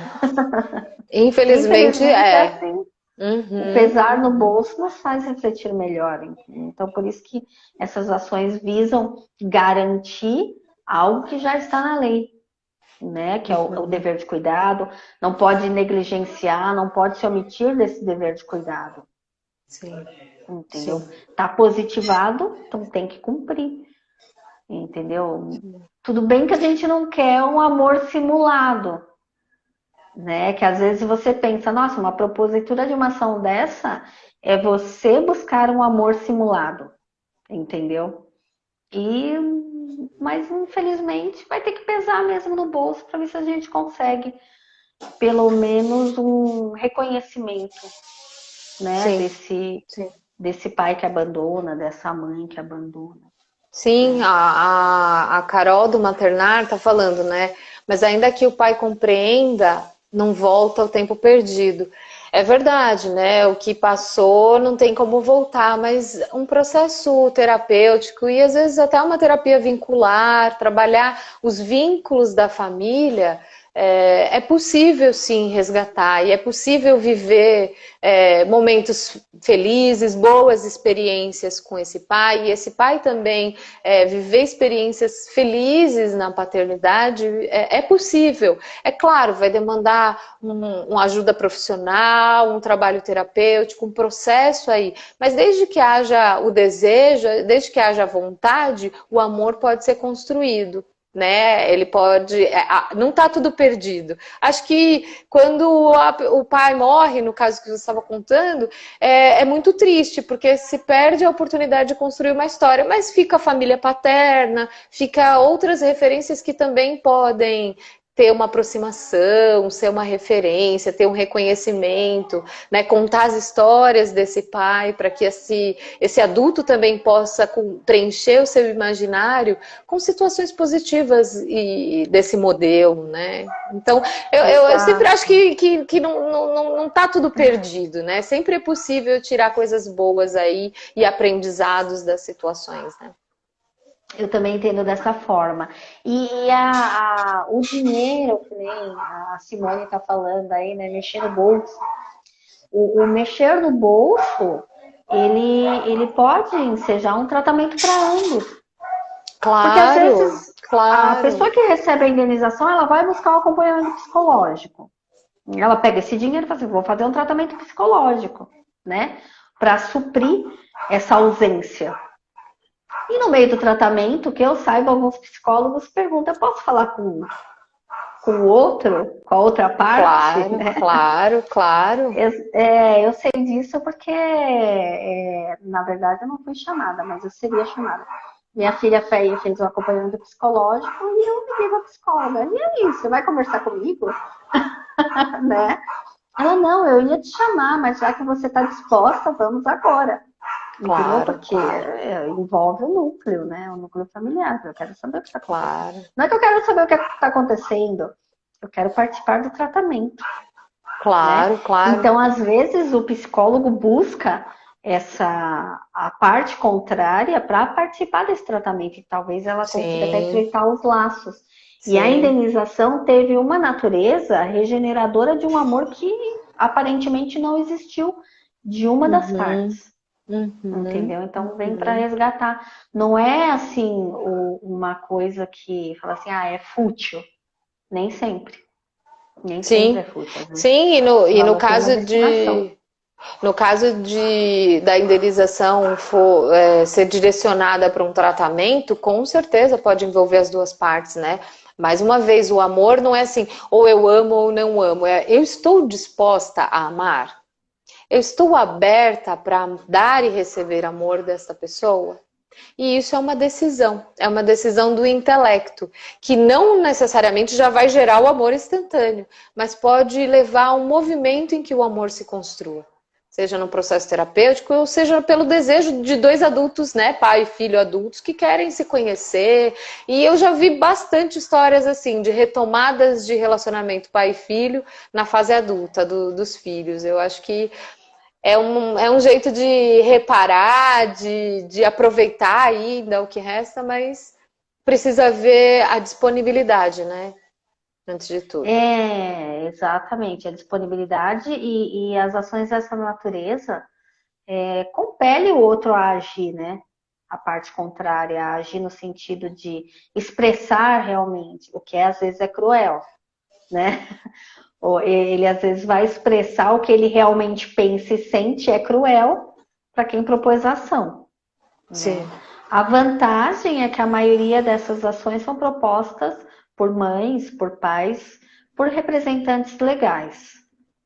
Infelizmente Infelizmente é é. assim. O pesar no bolso nos faz refletir melhor. Então, por isso que essas ações visam garantir algo que já está na lei, né? Que é o dever de cuidado. Não pode negligenciar, não pode se omitir desse dever de cuidado. Sim. Entendeu? Sim. Tá positivado, então tem que cumprir. Entendeu? Tudo bem que a gente não quer um amor simulado, né? Que às vezes você pensa, nossa, uma propositura de uma ação dessa é você buscar um amor simulado, entendeu? Mas infelizmente vai ter que pesar mesmo no bolso para ver se a gente consegue pelo menos um reconhecimento, né? Sim. Sim. Desse pai que abandona, dessa mãe que abandona. Sim, a Carol do Maternar tá falando, né? Mas ainda que o pai compreenda, não volta ao tempo perdido. É verdade, né? O que passou não tem como voltar, mas um processo terapêutico e às vezes até uma terapia vincular, trabalhar os vínculos da família, é possível sim resgatar e é possível viver momentos felizes, boas experiências com esse pai, e esse pai também viver experiências felizes na paternidade é possível. É claro, vai demandar uma ajuda profissional, um trabalho terapêutico, um processo aí, mas desde que haja o desejo, desde que haja a vontade, o amor pode ser construído. Né? Ele pode. Não está tudo perdido. Acho que quando o pai morre, no caso que você estava contando, é muito triste, porque se perde a oportunidade de construir uma história, mas fica a família paterna, fica outras referências que também podem ter uma aproximação, ser uma referência, ter um reconhecimento, né? Contar as histórias desse pai para que esse adulto também possa preencher o seu imaginário com situações positivas desse modelo, né? Então, eu sempre acho que não tá tudo perdido, né? Sempre é possível tirar coisas boas aí e aprendizados das situações, né? Eu também entendo dessa forma. E o dinheiro, que nem a Simone está falando aí, né? Mexer no bolso. O mexer no bolso, ele pode ensejar um tratamento para ambos. Porque às Claro, vezes A Claro, pessoa que recebe a indenização, ela vai buscar um acompanhamento psicológico. Ela pega esse dinheiro e fala assim, vou fazer um tratamento psicológico, né? Para suprir essa ausência. E no meio do tratamento, que eu saiba, alguns psicólogos perguntam, posso falar com o outro, com a outra parte, claro, né? claro, claro. Eu sei disso porque, na verdade, eu não fui chamada, mas eu seria chamada. Minha filha fez um acompanhamento psicológico e eu liguei pra psicóloga. E aí, você vai conversar comigo? Né? Ela, não, eu ia te chamar, mas já que você está disposta, vamos agora. Entendeu? Claro, Porque envolve o núcleo, né? O núcleo familiar. Eu quero saber o que está acontecendo. claro, Não é que eu quero saber o que está acontecendo, eu quero participar do tratamento. claro, Né? claro. Então, às vezes, o psicólogo busca a parte contrária para participar desse tratamento e talvez ela consiga até Sim, estreitar os laços. E a sim. indenização teve uma natureza regeneradora de um amor que aparentemente não existiu de uma das Uhum, partes. uhum, Entendeu? Então vem para uhum. resgatar. Não é assim uma coisa que fala assim, é fútil. Nem sempre. Nem sempre é Sim, fútil. Às vezes sim, e no ela tem uma caso destinação. da indenização ser direcionada para um tratamento, com certeza pode envolver as duas partes, né? Mais uma vez, o amor não é assim, ou eu amo ou não amo, eu estou disposta a amar, eu estou aberta para dar e receber amor desta pessoa. E isso é uma decisão do intelecto, que não necessariamente já vai gerar o amor instantâneo, mas pode levar a um movimento em que o amor se construa. Seja no processo terapêutico, ou seja pelo desejo de dois adultos, né, pai e filho adultos, que querem se conhecer. E eu já vi bastante histórias assim, de retomadas de relacionamento pai e filho na fase adulta dos filhos. Eu acho que é um jeito de reparar, de aproveitar ainda o que resta, mas precisa ver a disponibilidade, né? Antes de tudo. Exatamente. A disponibilidade e as ações dessa natureza compele o outro a agir, né? A parte contrária, a agir no sentido de expressar realmente, o que às vezes é cruel, né? Ou ele às vezes vai expressar o que ele realmente pensa e sente, é cruel para quem propôs a ação, né? Sim. A vantagem é que a maioria dessas ações são propostas por mães, por pais, por representantes legais,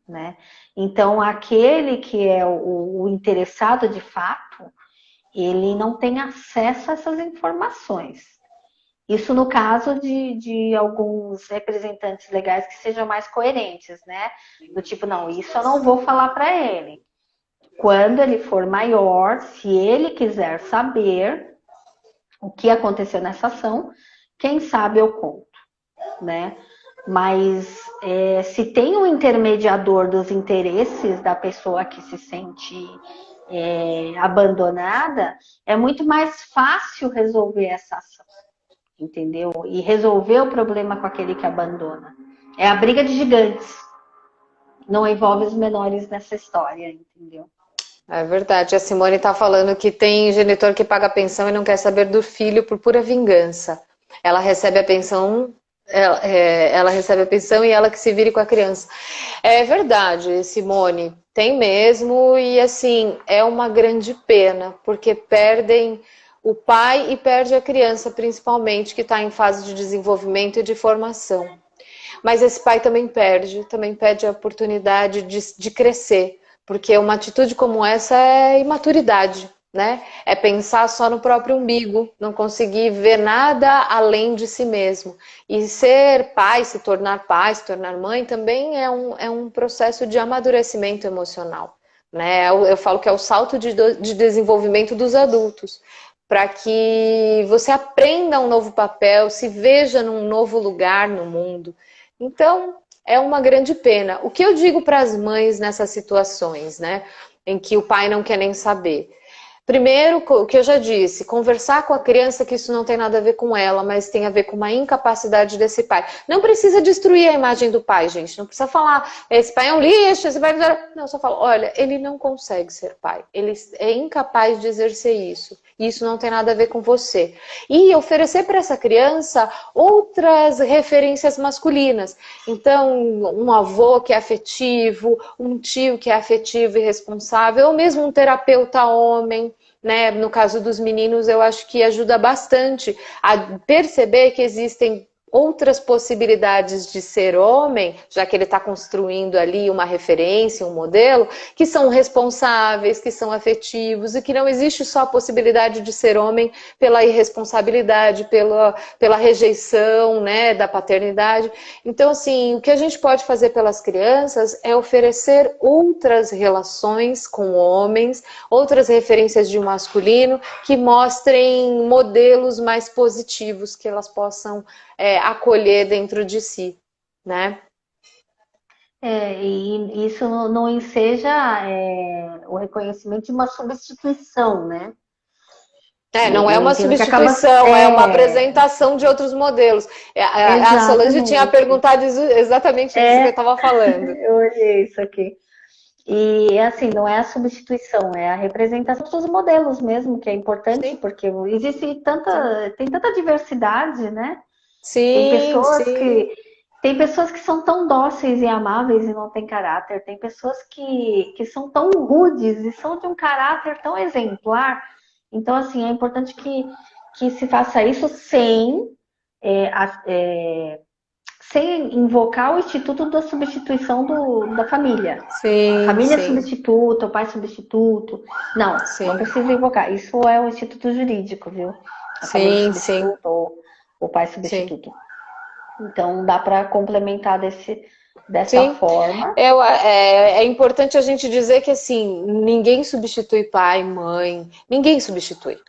né? Então, aquele que é o interessado de fato, ele não tem acesso a essas informações. Isso no caso de alguns representantes legais que sejam mais coerentes, né? Do tipo, não, isso eu não vou falar para ele. Quando ele for maior, se ele quiser saber o que aconteceu nessa ação, quem sabe eu conto, né? Mas se tem um intermediador dos interesses da pessoa que se sente abandonada, é muito mais fácil resolver essa ação, entendeu? E resolver o problema com aquele que abandona. É a briga de gigantes. Não envolve os menores nessa história, entendeu? É verdade. A Simone está falando que tem genitor que paga pensão e não quer saber do filho por pura vingança. Ela recebe a pensão, ela recebe a pensão e ela que se vire com a criança. É verdade, Simone, tem mesmo, e assim, é uma grande pena, porque perdem o pai e perde a criança, principalmente, que está em fase de desenvolvimento e de formação. Mas esse pai também perde a oportunidade de crescer, porque uma atitude como essa é imaturidade, né? É pensar só no próprio umbigo, não conseguir ver nada além de si mesmo. E ser pai, se tornar mãe, também é um processo de amadurecimento emocional, né? Eu falo que é o salto de desenvolvimento dos adultos, para que você aprenda um novo papel, se veja num novo lugar no mundo. Então, é uma grande pena. O que eu digo para as mães nessas situações, né, em que o pai não quer nem saber? Primeiro, o que eu já disse, conversar com a criança que isso não tem nada a ver com ela, mas tem a ver com uma incapacidade desse pai. Não precisa destruir a imagem do pai, gente. Não precisa falar, esse pai é um lixo, esse pai... Não, só fala, olha, ele não consegue ser pai. Ele é incapaz de exercer isso. e isso não tem nada a ver com você. E oferecer para essa criança outras referências masculinas. Então, um avô que é afetivo, um tio que é afetivo e responsável, ou mesmo um terapeuta homem, né? No caso dos meninos, eu acho que ajuda bastante a perceber que existem outras possibilidades de ser homem, já que ele está construindo ali uma referência, um modelo, que são responsáveis, que são afetivos, e que não existe só a possibilidade de ser homem pela irresponsabilidade, pela rejeição, né, da paternidade. Então, assim, o que a gente pode fazer pelas crianças é oferecer outras relações com homens, outras referências de masculino, que mostrem modelos mais positivos que elas possam acolher dentro de si, né? E isso não enseja o reconhecimento de uma substituição, né? Não é Eu uma entendo que acaba. substituição, é uma apresentação de outros modelos. A Solange tinha Exatamente. perguntado exatamente isso que eu estava falando. Eu olhei isso aqui. E assim, não é a substituição, é a representação dos modelos mesmo, que é importante, Sim. porque tem tanta diversidade, né? Tem Sim, pessoas sim. que são tão dóceis e amáveis e não têm caráter. Tem pessoas que são tão rudes e são de um caráter tão exemplar. Então, assim, é importante que se faça isso sem invocar o instituto da substituição da família. A Sim, família sim, substituta, o pai substituto. Não sim, precisa invocar. Isso é o instituto jurídico, viu? A família sim, sim, substituto ou o pai sim. substituto. Então, dá para complementar dessa Sim, forma. é importante a gente dizer que assim, ninguém substitui pai, mãe, ninguém substitui.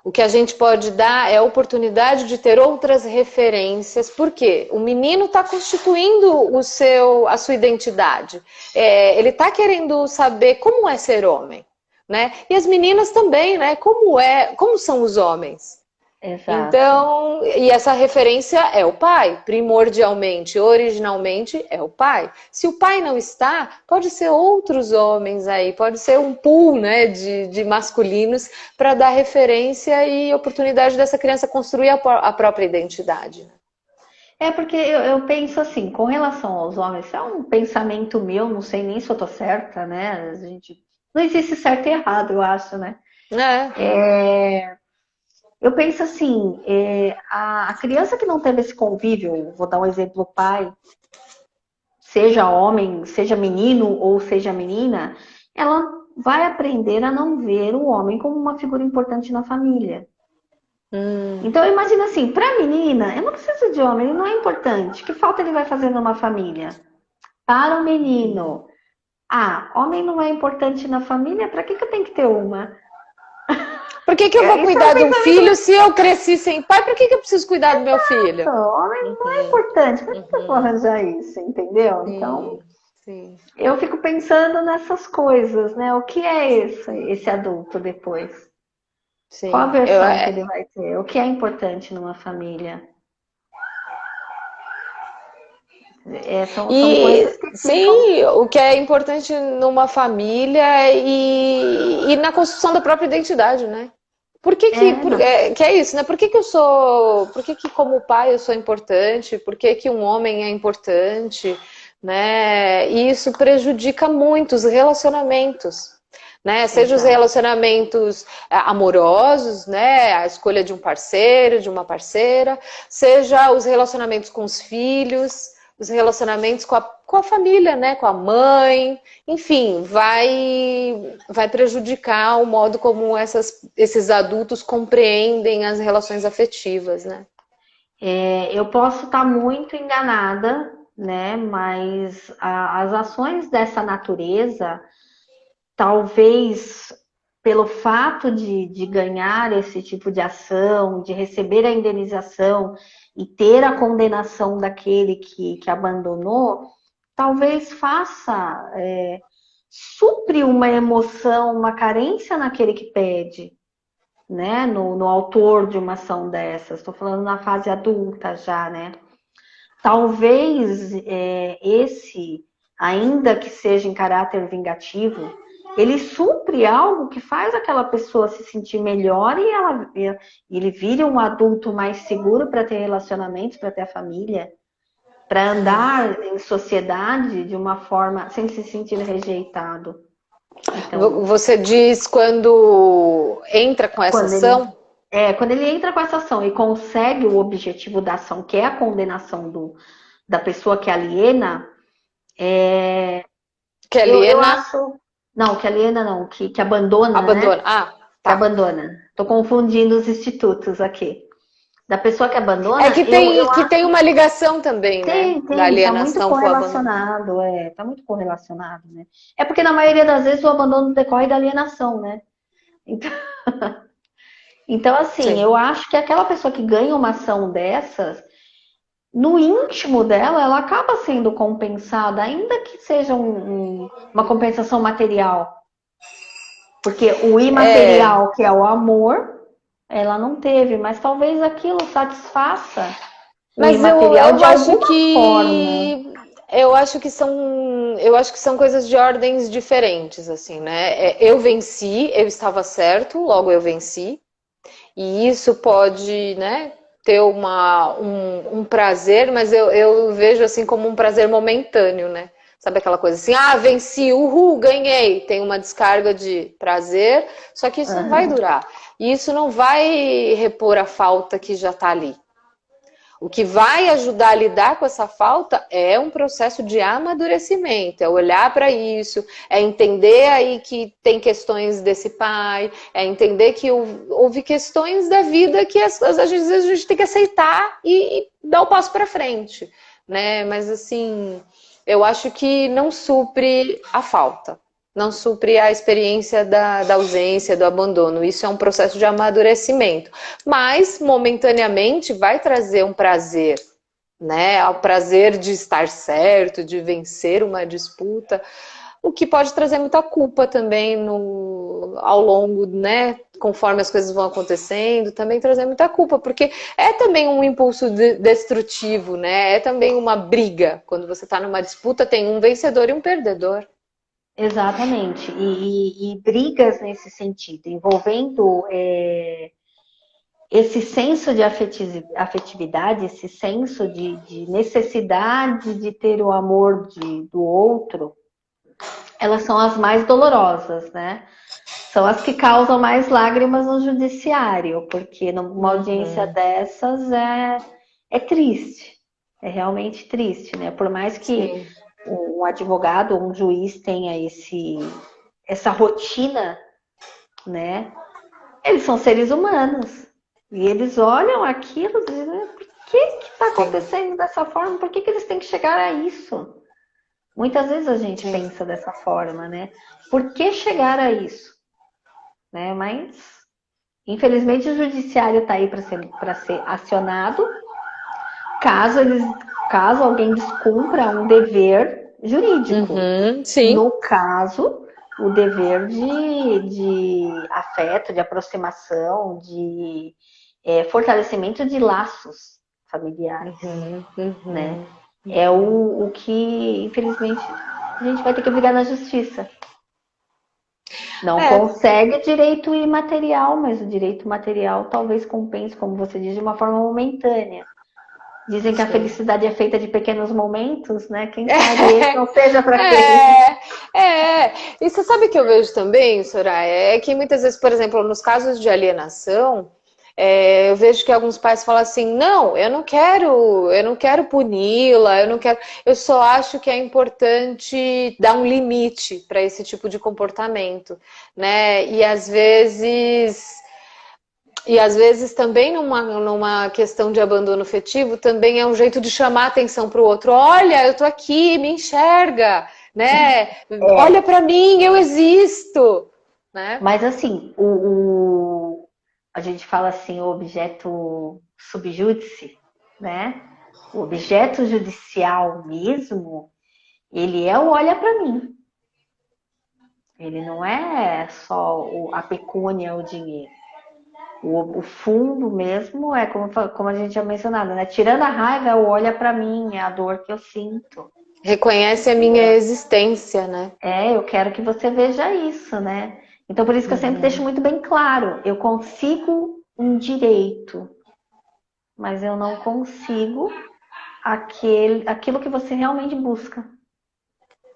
O que a gente pode dar é a oportunidade de ter outras referências, porque o menino está constituindo a sua identidade. Ele está querendo saber como é ser homem, né? E as meninas também, né? Como são os homens? Exato. Então, e essa referência é o pai, primordialmente, originalmente é o pai. Se o pai não está, pode ser outros homens aí, pode ser um pool, né, de masculinos para dar referência e oportunidade dessa criança construir a própria identidade. Porque eu penso assim, com relação aos homens, isso é um pensamento meu, não sei nem se eu tô certa, né? Não existe certo e errado, eu acho, né? É. Eu penso assim, a criança que não teve esse convívio, vou dar um exemplo, pai, seja homem, seja menino ou seja menina, ela vai aprender a não ver o homem como uma figura importante na família. Então, imagina assim, para a menina, eu não preciso de homem, ele não é importante. Que falta ele vai fazer numa família? Para o menino, homem não é importante na família, para que eu tenho que ter uma? Por que eu vou Isso é um cuidar de um filho pensamento. se eu cresci sem pai? Por que eu preciso cuidar do meu filho? Homem não é importante, para que eu vou arranjar isso, entendeu? Então, Sim, sim. eu fico pensando nessas coisas, né? O que é esse adulto depois? Qual a Sim, versão que ele vai ter? O que é importante numa família? São coisas que ficam. sim, o que é importante numa família e na construção da própria identidade, né? Não. Que é isso, né? Por que como pai eu sou importante? Por que um homem é importante? Né? E isso prejudica muito os relacionamentos. Né? Seja os Exato. relacionamentos amorosos, né? A escolha de um parceiro, de uma parceira, seja os relacionamentos com os filhos, os relacionamentos com a família, né? Com a mãe, enfim, vai prejudicar o modo como esses adultos compreendem as relações afetivas, né? Eu posso estar muito enganada, né? Mas as ações dessa natureza, talvez pelo fato de ganhar esse tipo de ação, de receber a indenização e ter a condenação daquele que abandonou, talvez supre uma emoção, uma carência naquele que pede, né? No autor de uma ação dessas. Estou falando na fase adulta já, né? Talvez ainda que seja em caráter vingativo, ele supre algo que faz aquela pessoa se sentir melhor e ele vira um adulto mais seguro para ter relacionamentos, para ter a família, para andar em sociedade de uma forma sem se sentir rejeitado. Então, Você diz quando entra com essa quando ele, ação? quando ele entra com essa ação e consegue o objetivo da ação, que é a condenação da pessoa que aliena, Que eu aliena, acho. Não, que aliena não, que abandona, né? abandona. Ah, Que tá. abandona. Tô confundindo os institutos aqui. Da pessoa que É abandona, que eu que tem acho. uma ligação também, né? Da Tá muito alienação com o abandono. correlacionado, tá muito correlacionado, né? É porque na maioria das vezes o abandono decorre da alienação, né? Então, então assim, Sim. eu acho que aquela pessoa que ganha uma ação dessas, no íntimo dela, ela acaba sendo compensada, ainda que seja uma compensação material. Porque o É, imaterial, que é o amor, ela não teve, mas talvez aquilo satisfaça o mas imaterial eu de acho alguma forma. que eu acho que são coisas de ordens diferentes, assim, né? Eu venci, eu estava certo, logo eu venci. E isso pode, né, ter um prazer, mas eu vejo assim como um prazer momentâneo, né? Sabe aquela coisa assim, ah, venci, uhul, ganhei. Tem uma descarga de prazer, só que isso não vai Uhum. durar. E isso não vai repor a falta que já está ali. O que vai ajudar a lidar com essa falta é um processo de amadurecimento, é olhar para isso, é entender aí que tem questões desse pai, é entender que houve questões da vida que às vezes a gente tem que aceitar e dar o passo para frente, né? Mas assim, eu acho que não supre a falta. Não supre a experiência da ausência, do abandono. Isso é um processo de amadurecimento. Mas, momentaneamente, vai trazer um prazer, né? O prazer de estar certo, de vencer uma disputa, o que pode trazer muita culpa também ao longo, né? Conforme as coisas vão acontecendo, também trazer muita culpa, porque é também um impulso destrutivo, né? É também uma briga. Quando você está numa disputa, tem um vencedor e um perdedor. Exatamente. E brigas nesse sentido, envolvendo esse senso de afetividade, esse senso de necessidade de ter o amor do outro, elas são as mais dolorosas, né? São as que causam mais lágrimas no judiciário, porque numa audiência Uhum, dessas é triste, é realmente triste, né? Por mais que sim. um advogado ou um juiz tenha essa rotina, né? Eles são seres humanos. E eles olham aquilo e dizem, por que está Sim, acontecendo dessa forma? Por que eles têm que chegar a isso? Muitas vezes a gente sim. pensa dessa forma, né? Por que chegar a isso? Né? Mas, infelizmente, o judiciário está aí para ser acionado caso, caso alguém descumpra um dever jurídico. Uhum, sim. No caso, o dever de afeto, de aproximação, de fortalecimento de laços familiares, Uhum, né? uhum, É uhum. o que, infelizmente, a gente vai ter que brigar na justiça. Não É, consegue direito imaterial, mas o direito material talvez compense, como você diz, de uma forma momentânea. Dizem que a sim. felicidade é feita de pequenos momentos, né? Quem sabe esse não seja para quem. E você sabe que eu vejo também, Soraya, é que muitas vezes, por exemplo, nos casos de alienação, eu vejo que alguns pais falam assim, não, eu não quero puni-la, eu não quero, eu só acho que é importante dar um limite para esse tipo de comportamento, né? E às vezes também numa questão de abandono afetivo, também é um jeito de chamar a atenção para o outro. Olha, eu tô aqui, me enxerga, né? Olha É, para mim, eu existo, né? mas assim, a gente fala assim, o objeto subjúdice, né? O objeto judicial mesmo, ele é o olha para mim. Ele não é só a pecúnia, o dinheiro. O fundo mesmo é como a gente já mencionado, né? Tirando a raiva, é o olha para mim, é a dor que eu sinto. Reconhece a minha existência, né? Eu quero que você veja isso, né? Então, por isso que eu sempre deixo muito bem claro, eu consigo um direito, mas eu não consigo aquilo que você realmente busca.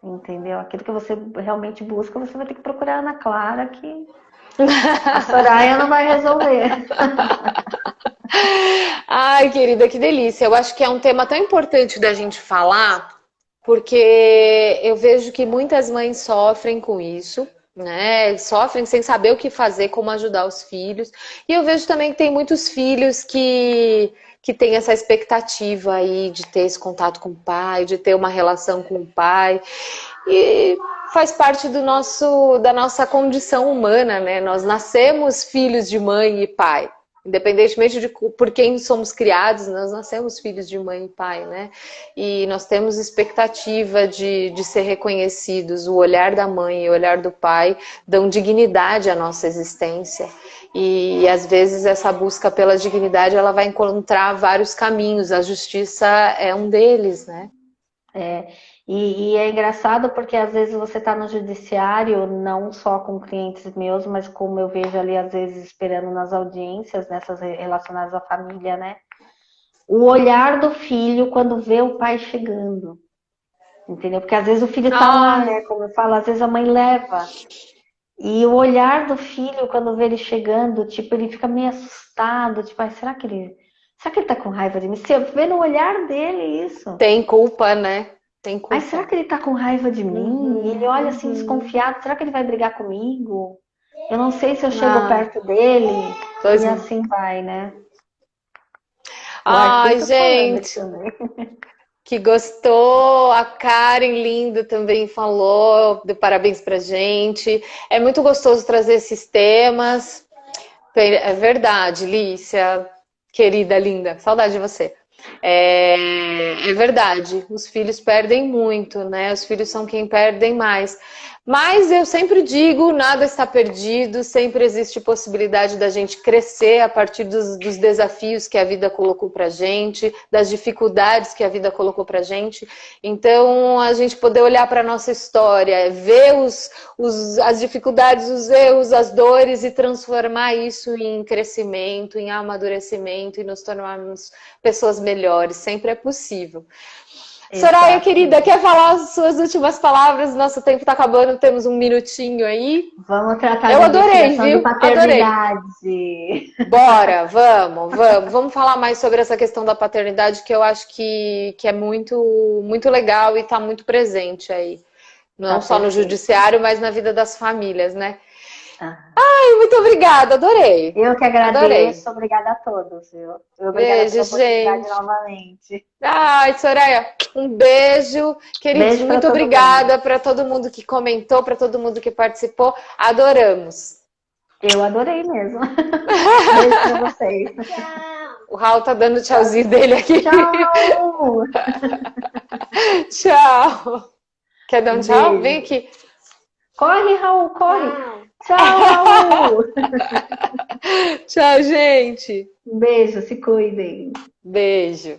Entendeu? Aquilo que você realmente busca, você vai ter que procurar a Ana Clara, que a Soraya não vai resolver. Ai, querida, que delícia. Eu acho que é um tema tão importante da gente falar, porque eu vejo que muitas mães sofrem com isso, né? Sofrem sem saber o que fazer, como ajudar os filhos. E eu vejo também que tem muitos filhos que têm essa expectativa aí de ter esse contato com o pai, de ter uma relação com o pai. E faz parte da nossa condição humana, né? Nós nascemos filhos de mãe e pai. Independentemente de por quem somos criados, nós nascemos filhos de mãe e pai, né? E nós temos expectativa de ser reconhecidos. O olhar da mãe e o olhar do pai dão dignidade à nossa existência. E às vezes essa busca pela dignidade ela vai encontrar vários caminhos. A justiça é um deles, né? E é engraçado porque às vezes você está no judiciário, não só com clientes meus, mas como eu vejo ali, às vezes, esperando nas audiências, nessas relacionadas à família, né? O olhar do filho quando vê o pai chegando, entendeu? Porque às vezes o filho tá lá, né? Como eu falo, às vezes a mãe leva. E o olhar do filho quando vê ele chegando, tipo, ele fica meio assustado, tipo, será que ele tá com raiva de mim? Você vê no olhar dele isso. Tem culpa, né? Tem culpa. Será que ele tá com raiva de mim? E ele olha assim, desconfiado. Será que ele vai brigar comigo? Eu não sei se eu chego perto dele. E assim vai, né? Ai, gente, que gostou. A Karen linda também falou. Deu parabéns pra gente. É muito gostoso trazer esses temas. É verdade, Lícia, querida, linda. Saudade de você. É verdade, os filhos perdem muito, né? Os filhos são quem perdem mais. Mas eu sempre digo, nada está perdido, sempre existe possibilidade da gente crescer a partir dos desafios que a vida colocou pra gente, das dificuldades que a vida colocou pra gente. Então, a gente poder olhar para a nossa história, ver as dificuldades, os erros, as dores e transformar isso em crescimento, em amadurecimento e nos tornarmos pessoas melhores. Sempre é possível. Soraya, querida, quer falar as suas últimas palavras? Nosso tempo está acabando, temos um minutinho aí. Vamos tratar Eu adorei, viu? de paternidade. Adorei. Bora, vamos falar mais sobre essa questão da paternidade, que eu acho que é muito legal e está muito presente aí. Não só no judiciário, mas na vida das famílias, né? Ai, muito obrigada, adorei. Eu que agradeço, obrigada a todos, viu? Obrigada pela oportunidade novamente. Ai, Soraya, um beijo. Queridos, muito obrigada para todo mundo que comentou, para todo mundo que participou. Adoramos. Eu adorei mesmo. Beijo para vocês. Tchau. O Raul tá dando tchauzinho dele aqui. Tchau. Tchau. Quer dar um tchau? Vem aqui. Corre, Raul, corre. Tchau, Raul! Tchau, gente! Um beijo, se cuidem. Beijo.